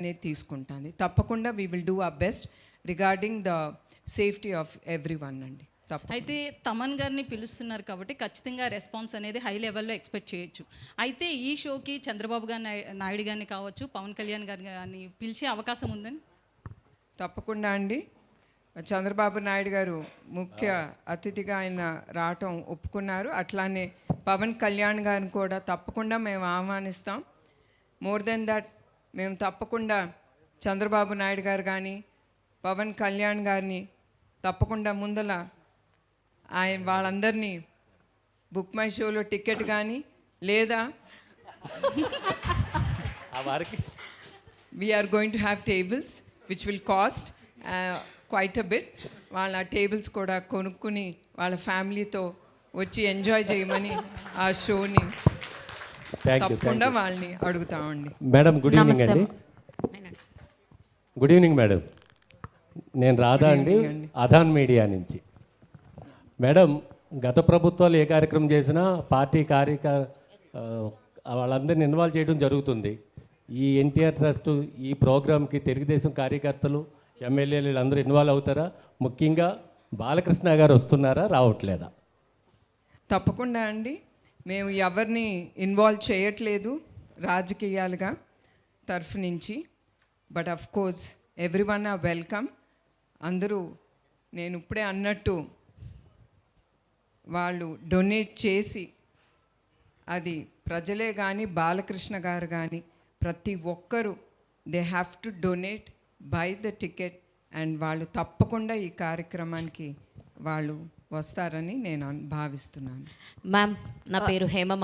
అనేది తీసుకుంటాను. తప్పకుండా we will do our best regarding the safety of every one అండి. అయితే తమన్ గారిని పిలుస్తున్నారు కాబట్టి ఖచ్చితంగా రెస్పాన్స్ అనేది హై లెవెల్లో ఎక్స్పెక్ట్ చేయొచ్చు. అయితే ఈ షోకి చంద్రబాబు గారి నాయుడు గారిని కావచ్చు, పవన్ కళ్యాణ్ గారిని కానీ పిలిచే అవకాశం ఉందని? తప్పకుండా అండి. చంద్రబాబు నాయుడు గారు ముఖ్య అతిథిగా ఆయన రావటం ఒప్పుకున్నారు. అట్లానే పవన్ కళ్యాణ్ గారిని కూడా తప్పకుండా మేము ఆహ్వానిస్తాం. మోర్ దెన్ దట్ మేము తప్పకుండా చంద్రబాబు నాయుడు గారు కానీ పవన్ కళ్యాణ్ గారిని తప్పకుండా ముందల ఆయన వాళ్ళందరినీ బుక్ మై షోలో టికెట్ కానీ లేదా we're going to have tables which will cost quite a bit. వాళ్ళ టేబుల్స్ కూడా కొనుక్కుని వాళ్ళ ఫ్యామిలీతో వచ్చి ఎంజాయ్ చేయమని ఆ షోని తప్పకుండా వాళ్ళని అడుగుతామండి. మేడం గుడ్ ఈవినింగ్ అండి. Good evening madam. నేను రాధా అండి, అధాన్ మీడియా నుంచి. మేడం, గత ప్రభుత్వాలు ఏ కార్యక్రమం చేసినా పార్టీ వాళ్ళందరినీ ఇన్వాల్వ్ చేయడం జరుగుతుంది. ఈ ఎన్టీఆర్ ట్రస్ట్ ఈ ప్రోగ్రామ్కి తెలుగుదేశం కార్యకర్తలు ఎమ్మెల్యేలు వీళ్ళందరూ ఇన్వాల్వ్ అవుతారా? ముఖ్యంగా బాలకృష్ణ గారు వస్తున్నారా, రావట్లేదా? తప్పకుండా అండి. మేము ఎవరిని ఇన్వాల్వ్ చేయట్లేదు రాజకీయాలుగా తరఫు నుంచి. But of course every one or welcome. అందరూ నేను ఇప్పుడే అన్నట్టు వాళ్ళు డొనేట్ చేసి, అది ప్రజలే కానీ బాలకృష్ణ గారు కానీ ప్రతి ఒక్కరూ they have to donate by the ticket. And వాళ్ళు తప్పకుండా ఈ కార్యక్రమానికి వాళ్ళు వస్తారని నేను భావిస్తున్నాను. మ్యామ్, నా పేరు హేమమాల.